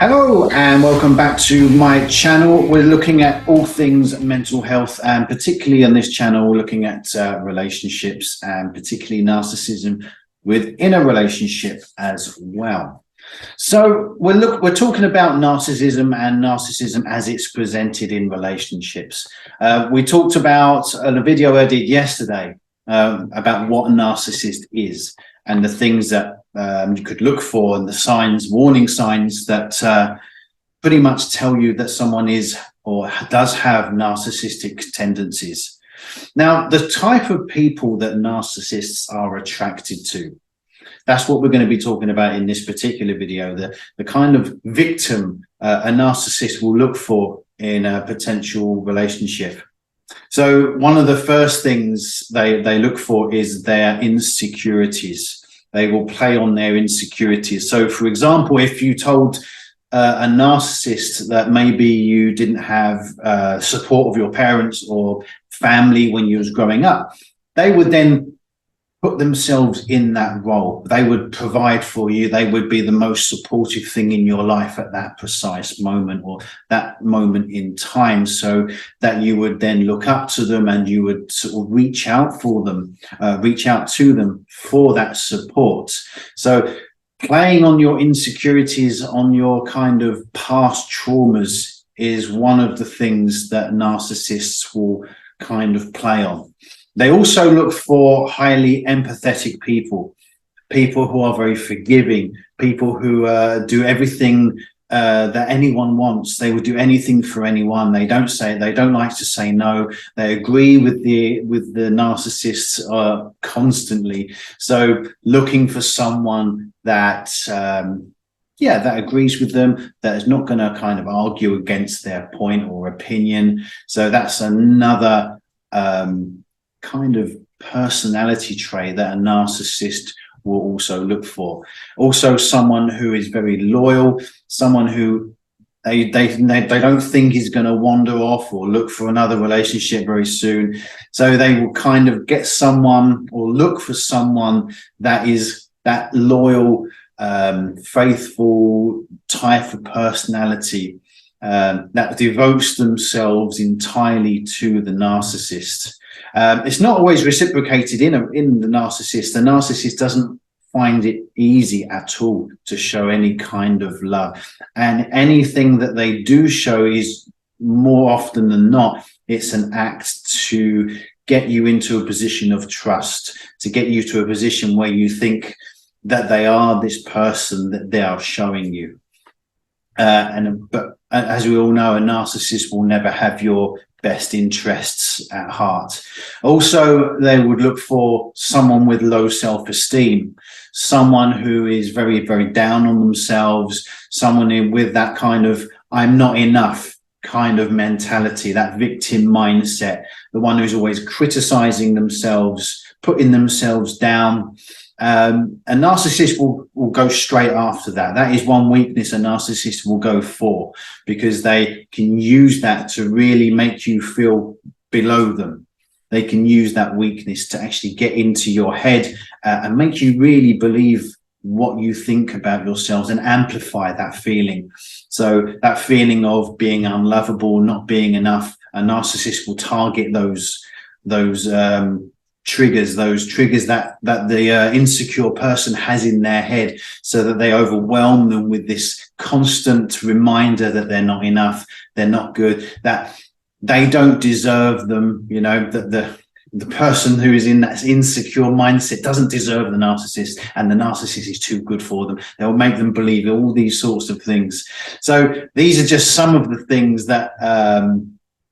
Hello and welcome back to my channel. We're looking at all things mental health, and particularly on this channel we're looking at relationships and particularly narcissism within a relationship as well. So we're talking about narcissism and narcissism as it's presented in relationships. We talked about in a video I did yesterday about what a narcissist is and the things that you could look for, and the signs, warning signs that pretty much tell you that someone is or does have narcissistic tendencies. Now, the type of people that narcissists are attracted to, that's what we're going to be talking about in this particular video. The kind of victim a narcissist will look for in a potential relationship. So one of the first things they look for is their insecurities. They will play on their insecurities. So, for example, if you told a narcissist that maybe you didn't have support of your parents or family when you was growing up, they would then put themselves in that role. They would provide for you. They would be the most supportive thing in your life at that precise moment or that moment in time, so that you would then look up to them and you would sort of reach out to them for that support. So playing on your insecurities, on your kind of past traumas, is one of the things that narcissists will kind of play on. They also look for highly empathetic people who are very forgiving, people who do everything that anyone wants. They would do anything for anyone. They don't like to say no. They agree with the narcissists constantly. So looking for someone that that agrees with them, that is not going to kind of argue against their point or opinion. So that's another kind of personality trait that a narcissist will also look for. Also, someone who is very loyal, someone who they don't think is going to wander off or look for another relationship very soon. So they will kind of get someone or look for someone that is that loyal, faithful type of personality that devotes themselves entirely to the narcissist. It's not always reciprocated in the narcissist. The narcissist doesn't find it easy at all to show any kind of love, and anything that they do show is, more often than not, it's an act to get you into a position of trust, to get you to a position where you think that they are this person that they are showing you. But as we all know, a narcissist will never have your best interests at heart. Also, they would look for someone with low self-esteem, someone who is very, very down on themselves, someone with that kind of "I'm not enough" kind of mentality, that victim mindset, the one who's always criticizing themselves, putting themselves down. A narcissist will go straight after that. That is one weakness a narcissist will go for, because they can use that to really make you feel below them. They can use that weakness to actually get into your head and make you really believe what you think about yourselves and amplify that feeling. So that feeling of being unlovable, not being enough, a narcissist will target those triggers that the insecure person has in their head, so that they overwhelm them with this constant reminder that they're not enough, they're not good, that they don't deserve them, that the person who is in that insecure mindset doesn't deserve the narcissist, and the narcissist is too good for them. They'll make them believe all these sorts of things. So these are just some of the things that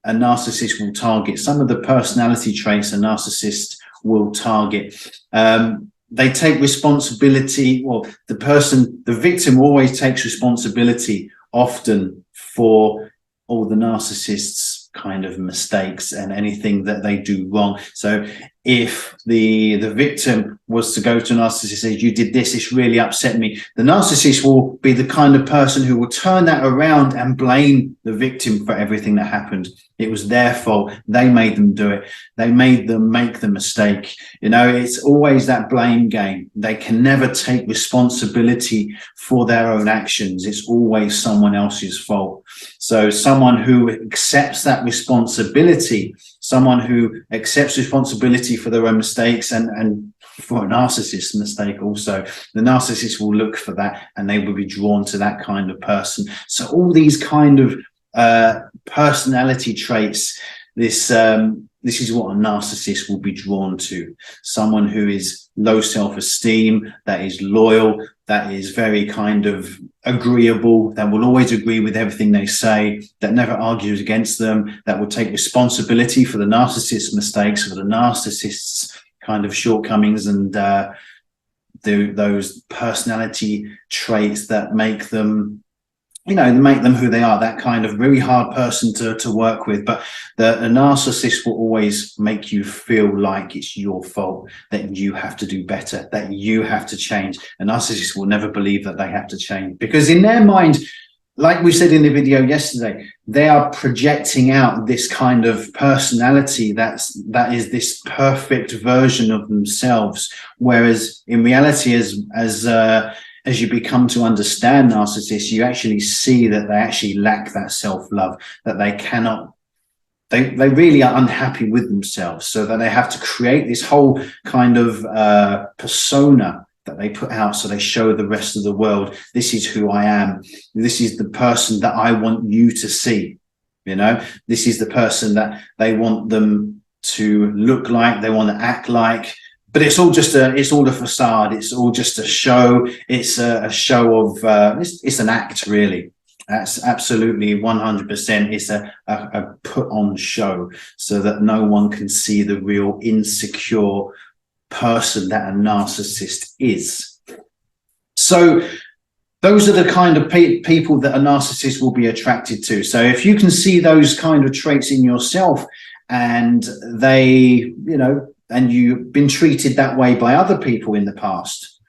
a narcissist will target, some of the personality traits a narcissist will target. They take responsibility. Well, the victim always takes responsibility often for all the narcissist's kind of mistakes and anything that they do wrong. So if the victim was to go to a narcissist and say, you did this, it's really upset me, the narcissist will be the kind of person who will turn that around and blame the victim for everything that happened. It was their fault. They made them do it. They made them make the mistake. You know, it's always that blame game. They can never take responsibility for their own actions. It's always someone else's fault. So someone who accepts that responsibility, someone who accepts responsibility for their own mistakes and for a narcissist's mistake also, the narcissist will look for that and they will be drawn to that kind of person. So all these kind of personality traits, this is what a narcissist will be drawn to. Someone who is low self-esteem, that is loyal, that is very kind of agreeable, that will always agree with everything they say, that never argues against them, that will take responsibility for the narcissist's mistakes, for the narcissist's kind of shortcomings, and those personality traits that make them, you know, make them who they are, that kind of really hard person to work with. But the narcissist will always make you feel like it's your fault, that you have to do better, that you have to change. A narcissist will never believe that they have to change, because in their mind, like we said in the video yesterday, they are projecting out this kind of personality that is this perfect version of themselves. Whereas in reality, as you become to understand narcissists, you actually see that they actually lack that self-love, that they cannot, they really are unhappy with themselves, so that they have to create this whole kind of persona that they put out, so they show the rest of the world, this is who I am, this is the person that I want you to see, you know, this is the person that they want them to look like, they want to act like. But it's all just it's all a facade. It's all just a show. It's a show of, it's an act, really. That's absolutely 100%. It's a put on show, so that no one can see the real insecure person that a narcissist is. So those are the kind of people that a narcissist will be attracted to. So if you can see those kind of traits in yourself, and they, you know, and you've been treated that way by other people in the past,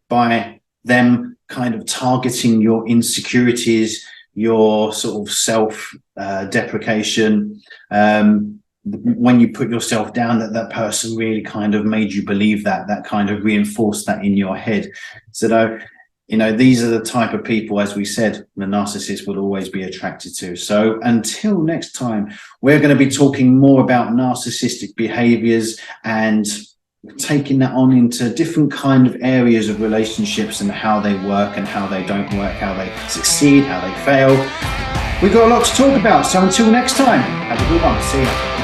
by them kind of targeting your insecurities, your sort of self-deprecation, when you put yourself down, that person really kind of made you believe that kind of reinforced that in your head. So, you know, these are the type of people, as we said, the narcissist will always be attracted to. So until next time, we're going to be talking more about narcissistic behaviors and taking that on into different kind of areas of relationships and how they work and how they don't work, how they succeed, how they fail. We've got a lot to talk about. So until next time, have a good one. See ya.